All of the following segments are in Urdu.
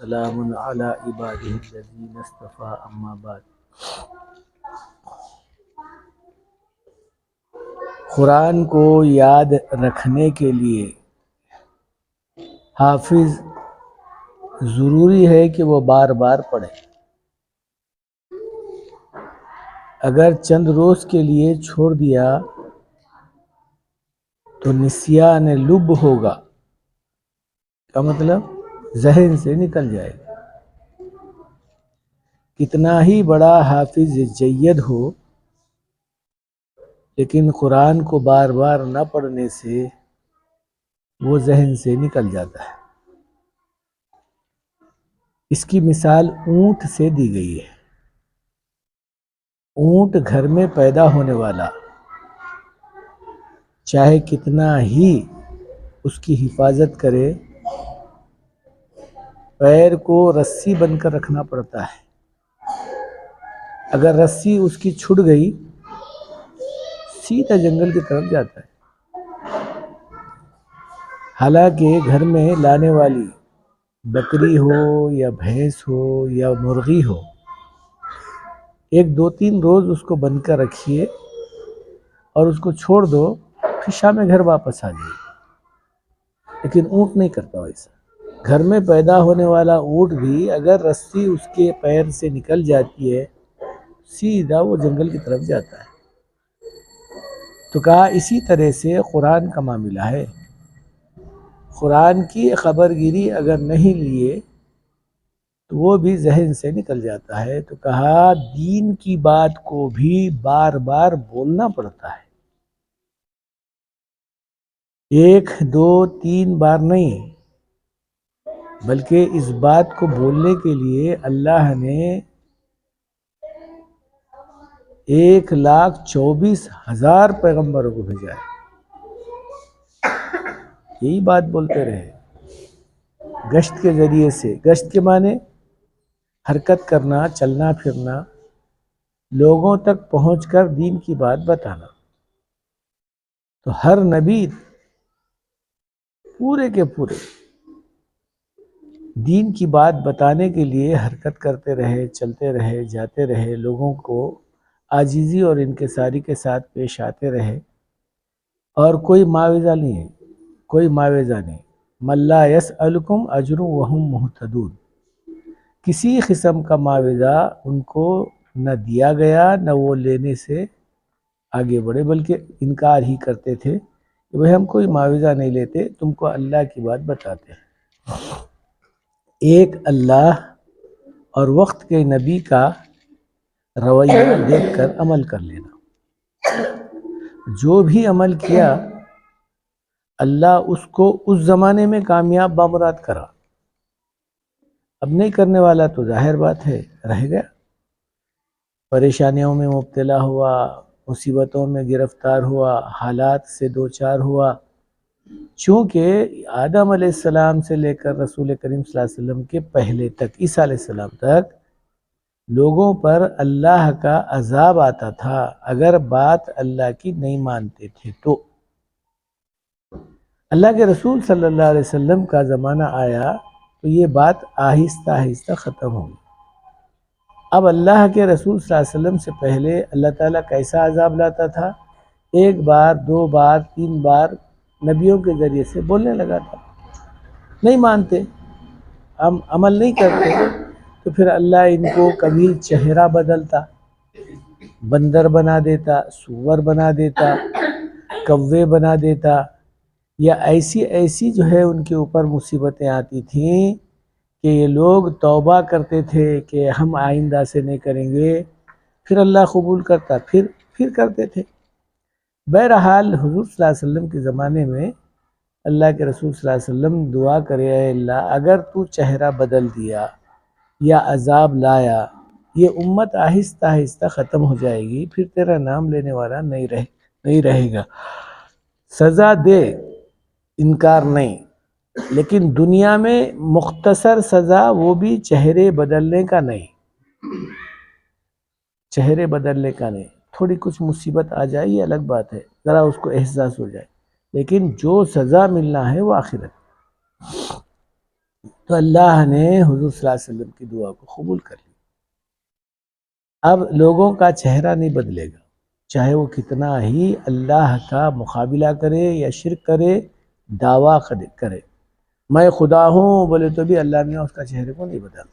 سلام علی عباده الذین اصطفى اما بعد۔ قرآن کو یاد رکھنے کے لیے حافظ ضروری ہے کہ وہ بار بار پڑھے۔ اگر چند روز کے لیے چھوڑ دیا تو نسیان لب ہوگا، کا مطلب ذہن سے نکل جائے گا۔ کتنا ہی بڑا حافظ جید ہو، لیکن قرآن کو بار بار نہ پڑھنے سے وہ ذہن سے نکل جاتا ہے۔ اس کی مثال اونٹ سے دی گئی ہے۔ اونٹ گھر میں پیدا ہونے والا، چاہے کتنا ہی اس کی حفاظت کرے، پیر کو رسی بن کر رکھنا پڑتا ہے۔ اگر رسی اس کی چھوٹ گئی، سیدھا جنگل کی طرف جاتا ہے۔ حالانکہ گھر میں لانے والی بکری ہو یا بھینس ہو یا مرغی ہو، ایک دو تین روز اس کو بن کر رکھیے اور اس کو چھوڑ دو، پھر شام میں گھر واپس آ جائے۔ لیکن اونٹ نہیں کرتا ویسا۔ گھر میں پیدا ہونے والا اونٹ بھی اگر رسی اس کے پیر سے نکل جاتی ہے، سیدھا وہ جنگل کی طرف جاتا ہے۔ تو کہا اسی طرح سے قرآن کا معاملہ ہے۔ قرآن کی خبر گیری اگر نہیں لیے تو وہ بھی ذہن سے نکل جاتا ہے۔ تو کہا دین کی بات کو بھی بار بار بولنا پڑتا ہے، ایک دو تین بار نہیں، بلکہ اس بات کو بولنے کے لیے اللہ نے 1,24,000 پیغمبروں کو بھیجا ہے۔ یہی بات بولتے رہے گشت کے ذریعے سے۔ گشت کے معنی حرکت کرنا، چلنا پھرنا، لوگوں تک پہنچ کر دین کی بات بتانا۔ تو ہر نبی پورے کے پورے دین کی بات بتانے کے لیے حرکت کرتے رہے، چلتے رہے، جاتے رہے، لوگوں کو عاجزی اور انکساری کے ساتھ پیش آتے رہے، اور کوئی معاوضہ نہیں ہے، کوئی معاوضہ نہیں۔ من لا یسألکم اجر وہم مہتدون، کسی قسم کا معاوضہ ان کو نہ دیا گیا، نہ وہ لینے سے آگے بڑھے، بلکہ انکار ہی کرتے تھے کہ بھئی ہم کوئی معاوضہ نہیں لیتے، تم کو اللہ کی بات بتاتے ہیں۔ ایک اللہ اور وقت کے نبی کا رویہ دیکھ کر عمل کر لینا۔ جو بھی عمل کیا اللہ اس کو اس زمانے میں کامیاب بامراد کرا۔ اب نہیں کرنے والا تو ظاہر بات ہے رہ گیا، پریشانیوں میں مبتلا ہوا، مصیبتوں میں گرفتار ہوا، حالات سے دوچار ہوا۔ چونکہ آدم علیہ السلام سے لے کر رسول کریم صلی اللہ علیہ وسلم کے پہلے تک، عیسیٰ علیہ السلام تک، لوگوں پر اللہ کا عذاب آتا تھا اگر بات اللہ کی نہیں مانتے تھے۔ تو اللہ کے رسول صلی اللہ علیہ وسلم کا زمانہ آیا تو یہ بات آہستہ آہستہ ختم ہوئی۔ اب اللہ کے رسول صلی اللہ علیہ وسلم سے پہلے اللہ تعالیٰ کیسا عذاب لاتا تھا؟ ایک بار، دو بار، تین بار نبیوں کے ذریعے سے بولنے لگا تھا، نہیں مانتے، ہم عمل نہیں کرتے، تو پھر اللہ ان کو کبھی چہرہ بدلتا، بندر بنا دیتا، سور بنا دیتا، کوے بنا دیتا، یا ایسی جو ہے ان کے اوپر مصیبتیں آتی تھیں کہ یہ لوگ توبہ کرتے تھے کہ ہم آئندہ سے نہیں کریں گے، پھر اللہ قبول کرتا، پھر کرتے تھے۔ بہرحال حضور صلی اللہ علیہ وسلم کے زمانے میں اللہ کے رسول صلی اللہ علیہ وسلم دعا کرے، اے اللہ اگر تو چہرہ بدل دیا یا عذاب لایا، یہ امت آہستہ آہستہ ختم ہو جائے گی، پھر تیرا نام لینے والا نہیں رہے گا۔ سزا دے، انکار نہیں، لیکن دنیا میں مختصر سزا، وہ بھی چہرے بدلنے کا نہیں، چہرے بدلنے کا نہیں۔ تھوڑی کچھ مصیبت آ جائے یہ الگ بات ہے، ذرا اس کو احساس ہو جائے، لیکن جو سزا ملنا ہے وہ آخرت۔ تو اللہ نے حضور صلی اللہ علیہ وسلم کی دعا کو قبول کر لیا۔ اب لوگوں کا چہرہ نہیں بدلے گا، چاہے وہ کتنا ہی اللہ کا مقابلہ کرے یا شرک کرے، دعویٰ کرے میں خدا ہوں بولے تو بھی اللہ نے اس کا چہرے کو نہیں بدلا۔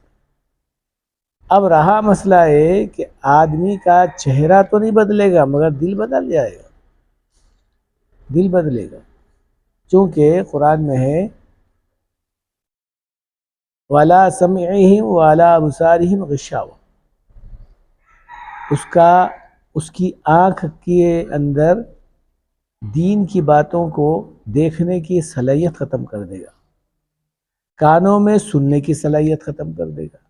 اب رہا مسئلہ ہے کہ آدمی کا چہرہ تو نہیں بدلے گا مگر دل بدل جائے گا، دل بدلے گا، چونکہ قرآن میں ہے وَلَا سَمْعِهِمْ وَلَا أَبْصَارِهِمْ غِشَاوَةٌ، اس کی آنکھ کے اندر دین کی باتوں کو دیکھنے کی صلاحیت ختم کر دے گا، کانوں میں سننے کی صلاحیت ختم کر دے گا،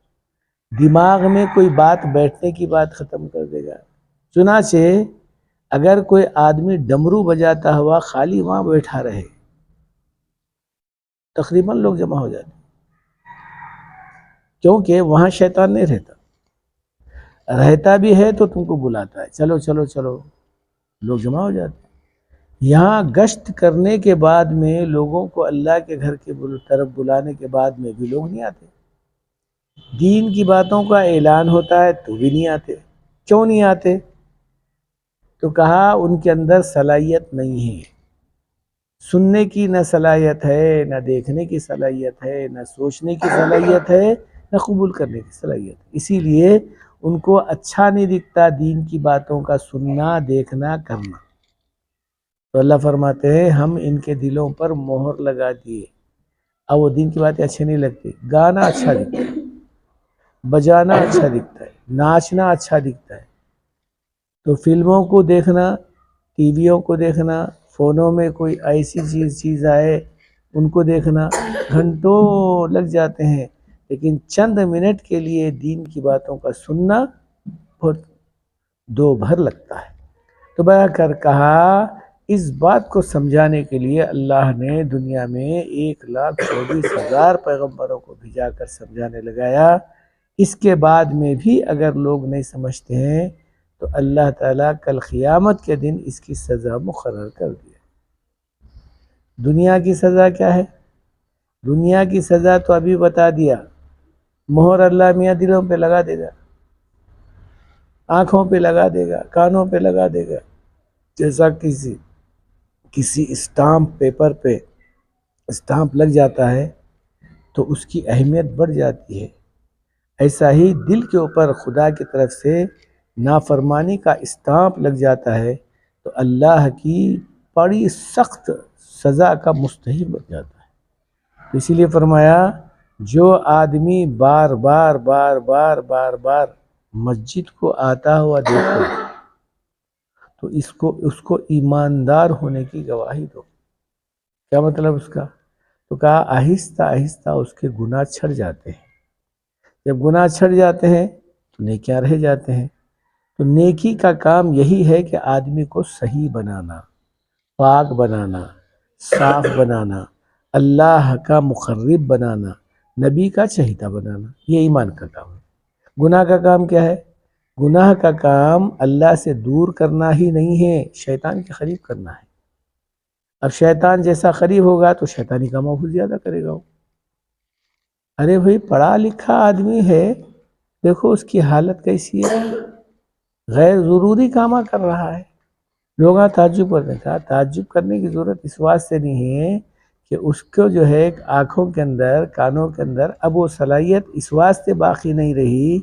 دماغ میں کوئی بات بیٹھنے کی بات ختم کر دے گا۔ چنانچہ اگر کوئی آدمی ڈمرو بجاتا ہوا خالی وہاں بیٹھا رہے، تقریباً لوگ جمع ہو جاتے، کیونکہ وہاں شیطان نہیں رہتا بھی ہے تو تم کو بلاتا ہے، چلو چلو چلو، لوگ جمع ہو جاتے۔ یہاں گشت کرنے کے بعد میں لوگوں کو اللہ کے گھر کی طرف بلانے کے بعد میں بھی لوگ نہیں آتے، دین کی باتوں کا اعلان ہوتا ہے تو بھی نہیں آتے۔ کیوں نہیں آتے؟ تو کہا ان کے اندر صلاحیت نہیں ہے، سننے کی نہ صلاحیت ہے، نہ دیکھنے کی صلاحیت ہے، نہ سوچنے کی صلاحیت ہے، نہ قبول کرنے کی صلاحیت ہے، اسی لیے ان کو اچھا نہیں دکھتا دین کی باتوں کا سننا، دیکھنا، کرنا۔ تو اللہ فرماتے ہیں ہم ان کے دلوں پر مہر لگا دیے، اب وہ دین کی باتیں اچھی نہیں لگتی، گانا اچھا دکھتا ہے، بجانا اچھا دکھتا ہے، ناچنا اچھا دکھتا ہے، تو فلموں کو دیکھنا، ٹی ویوں کو دیکھنا، فونوں میں کوئی ایسی چیز آئے ان کو دیکھنا، گھنٹوں لگ جاتے ہیں، لیکن چند منٹ کے لیے دین کی باتوں کا سننا بہت دو بھر لگتا ہے۔ تو بیا کر کہا اس بات کو سمجھانے کے لیے اللہ نے دنیا میں 1,24,000 پیغمبروں کو بھیجا کر سمجھانے لگایا۔ اس کے بعد میں بھی اگر لوگ نہیں سمجھتے ہیں تو اللہ تعالیٰ کل قیامت کے دن اس کی سزا مقرر کر دیا۔ دنیا کی سزا کیا ہے؟ دنیا کی سزا تو ابھی بتا دیا، مہر اللہ میاں دلوں پہ لگا دے گا، آنکھوں پہ لگا دے گا، کانوں پہ لگا دے گا، جیسا کسی اسٹامپ پیپر پہ اسٹامپ لگ جاتا ہے تو اس کی اہمیت بڑھ جاتی ہے، ایسا ہی دل کے اوپر خدا کی طرف سے نافرمانی کا اسٹامپ لگ جاتا ہے تو اللہ کی بڑی سخت سزا کا مستحق بن جاتا ہے۔ اسی لیے فرمایا جو آدمی بار بار بار بار بار بار مسجد کو آتا ہوا دیکھو تو اس کو ایماندار ہونے کی گواہی دو۔ کیا مطلب اس کا؟ تو کہا آہستہ آہستہ اس کے گناہ چھڑ جاتے ہیں، جب گناہ چھڑ جاتے ہیں تو نیکیاں رہ جاتے ہیں۔ تو نیکی کا کام یہی ہے کہ آدمی کو صحیح بنانا، پاک بنانا، صاف بنانا، اللہ کا مقرب بنانا، نبی کا چہیتا بنانا، یہ ایمان کا کام ہے۔ گناہ کا کام کیا ہے؟ گناہ کا کام اللہ سے دور کرنا ہی نہیں ہے، شیطان کے قریب کرنا ہے۔ اب شیطان جیسا قریب ہوگا تو شیطانی کاموں کو زیادہ کرے گا وہ۔ ارے بھائی پڑھا لکھا آدمی ہے، دیکھو اس کی حالت کیسی ہے، غیر ضروری کامہ کر رہا ہے، لوگ تعجب کرتے ہیں۔ تعجب کرنے کی ضرورت اس واسطے نہیں ہے کہ اس کو جو ہے آنکھوں کے اندر، کانوں کے اندر اب وہ صلاحیت اس واسطے باقی نہیں رہی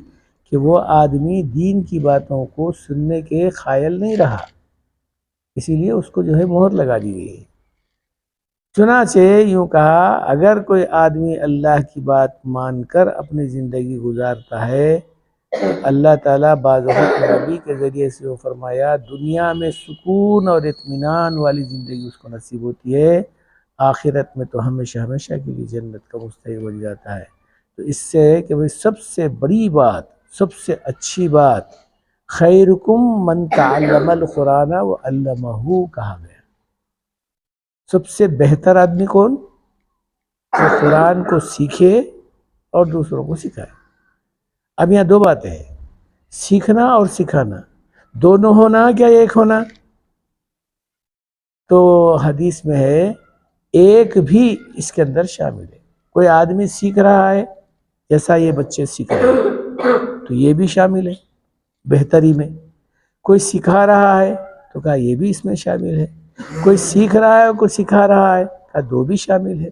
کہ وہ آدمی دین کی باتوں کو سننے کے قائل نہیں رہا، اسی لیے اس کو جو ہے مہر لگا دی گئی ہے۔ چنانچہ یوں کہا اگر کوئی آدمی اللہ کی بات مان کر اپنی زندگی گزارتا ہے تو اللہ تعالیٰ بعض وقت نبی کے ذریعے سے وہ فرمایا دنیا میں سکون اور اطمینان والی زندگی اس کو نصیب ہوتی ہے، آخرت میں تو ہمیشہ ہمیشہ کے لیے جنت کا مستحق بن جاتا ہے۔ تو اس سے کہ بھئی سب سے بڑی بات، سب سے اچھی بات خیرکم من تعلم القرآن وعلمہ کہا گیا۔ سب سے بہتر آدمی کون؟ جو قرآن کو سیکھے اور دوسروں کو سکھائے۔ اب یہاں دو باتیں ہیں، سیکھنا اور سکھانا، دونوں ہونا کیا ایک ہونا؟ تو حدیث میں ہے ایک بھی اس کے اندر شامل ہے، کوئی آدمی سیکھ رہا ہے جیسا یہ بچے سیکھ رہے ہیں تو یہ بھی شامل ہے بہتری میں. کوئی سکھا رہا ہے تو کہا یہ بھی اس میں شامل ہے. کوئی سیکھ رہا ہے اور کوئی سکھا رہا ہے کہا دو بھی شامل ہے.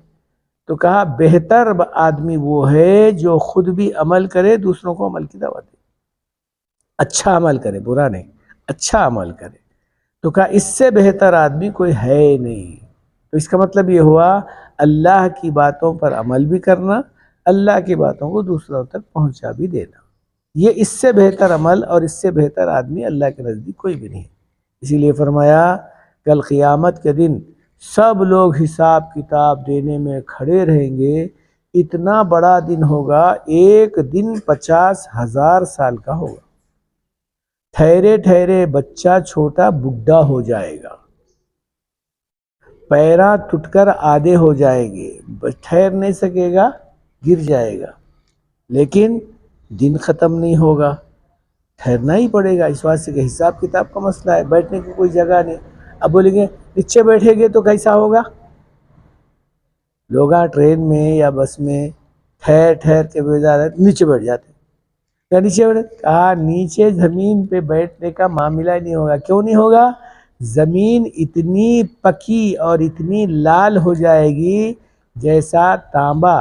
تو کہا بہتر آدمی وہ ہے جو خود بھی عمل کرے دوسروں کو عمل کی دعوت دے. اچھا عمل کرے، برا نہیں، اچھا عمل کرے. تو کہا اس سے بہتر آدمی کوئی ہے نہیں. تو اس کا مطلب یہ ہوا اللہ کی باتوں پر عمل بھی کرنا، اللہ کی باتوں کو دوسروں تک پہنچا بھی دینا. یہ اس سے بہتر عمل اور اس سے بہتر آدمی اللہ کے نزدیک کوئی بھی نہیں. اسی لیے فرمایا کل قیامت کے دن سب لوگ حساب کتاب دینے میں کھڑے رہیں گے. اتنا بڑا دن ہوگا، ایک دن 50,000 سال کا ہوگا. ٹھہرے ٹھہرے بچہ چھوٹا بڈھا ہو جائے گا، پیراں ٹوٹ کر آدھے ہو جائیں گے، ٹھہر نہیں سکے گا، گر جائے گا. لیکن دن ختم نہیں ہوگا، ٹھہرنا ہی پڑے گا. اس واسطے کہ حساب کتاب کا مسئلہ ہے، بیٹھنے کی کوئی جگہ نہیں. اب بولیں گے نیچے بیٹھیں گے تو کیسا ہوگا؟ لوگ ٹرین میں یا بس میں ٹھہر ٹھہر کے نیچے بیٹھ جاتے. کیا نیچے بیٹھے؟ کہا نیچے زمین پہ بیٹھنے کا معاملہ ہی نہیں ہوگا. کیوں نہیں ہوگا؟ زمین اتنی پکی اور اتنی لال ہو جائے گی جیسا تانبا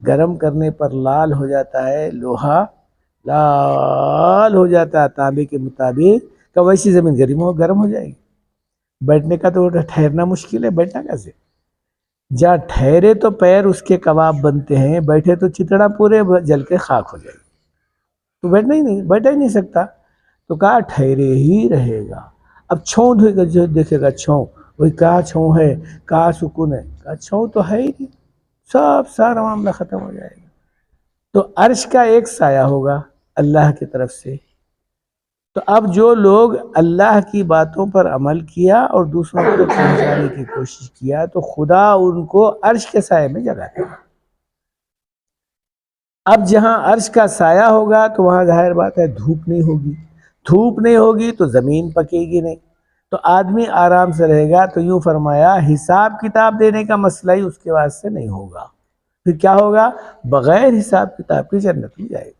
گرم کرنے پر لال ہو جاتا ہے، لوہا لال ہو جاتا ہے تانبے کے مطابق، کہ ویسی زمین گرم ہو جائے گی. بیٹھنے کا تو ٹھہرنا مشکل ہے، بیٹھنا کیسے؟ جہاں ٹھہرے تو پیر اس کے کباب بنتے ہیں، بیٹھے تو چتڑا پورے جل کے خاک ہو جائے گی. تو بیٹھا ہی نہیں سکتا. تو کہا ٹھہرے ہی رہے گا. اب چھوں دیکھے گا، چھوں وہی کہاں چھوں ہے، کہاں سکون ہے، کہا چھوں تو ہے ہی نہیں، سب سارا معاملہ ختم ہو جائے گا. تو عرش کا ایک سایہ ہوگا اللہ کی طرف سے. تو اب جو لوگ اللہ کی باتوں پر عمل کیا اور دوسروں کو پہنچانے کی کوشش کیا تو خدا ان کو عرش کے سائے میں جگہ دے گا. اب جہاں عرش کا سایہ ہوگا تو وہاں ظاہر بات ہے دھوپ نہیں ہوگی. دھوپ نہیں ہوگی تو زمین پکے گی نہیں، تو آدمی آرام سے رہے گا. تو یوں فرمایا حساب کتاب دینے کا مسئلہ ہی اس کے واسطے نہیں ہوگا. پھر کیا ہوگا؟ بغیر حساب کتاب کی جنت میں جائے گا.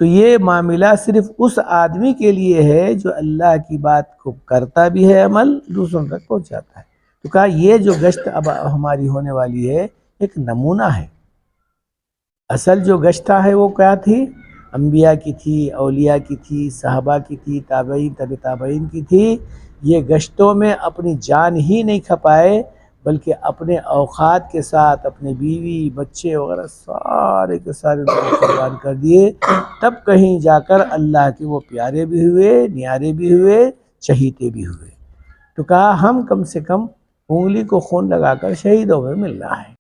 تو یہ معاملہ صرف اس آدمی کے لیے ہے جو اللہ کی بات کو کرتا بھی ہے، عمل دوسروں تک پہنچاتا ہے. تو کہا یہ جو گشت اب ہماری ہونے والی ہے ایک نمونہ ہے. اصل جو گشتہ ہے وہ کیا تھی؟ انبیاء کی تھی، اولیاء کی تھی، صحابہ کی تھی، تابعین تبع تابعین کی تھی. یہ گشتوں میں اپنی جان ہی نہیں کھپائے بلکہ اپنے اوقات کے ساتھ اپنے بیوی بچے وغیرہ سارے کے سارے قربان کر دیے. تب کہیں جا کر اللہ کے وہ پیارے بھی ہوئے، نیارے بھی ہوئے، چہیتے بھی ہوئے. تو کہا ہم کم سے کم انگلی کو خون لگا کر شہیدوں میں مل رہا ہے.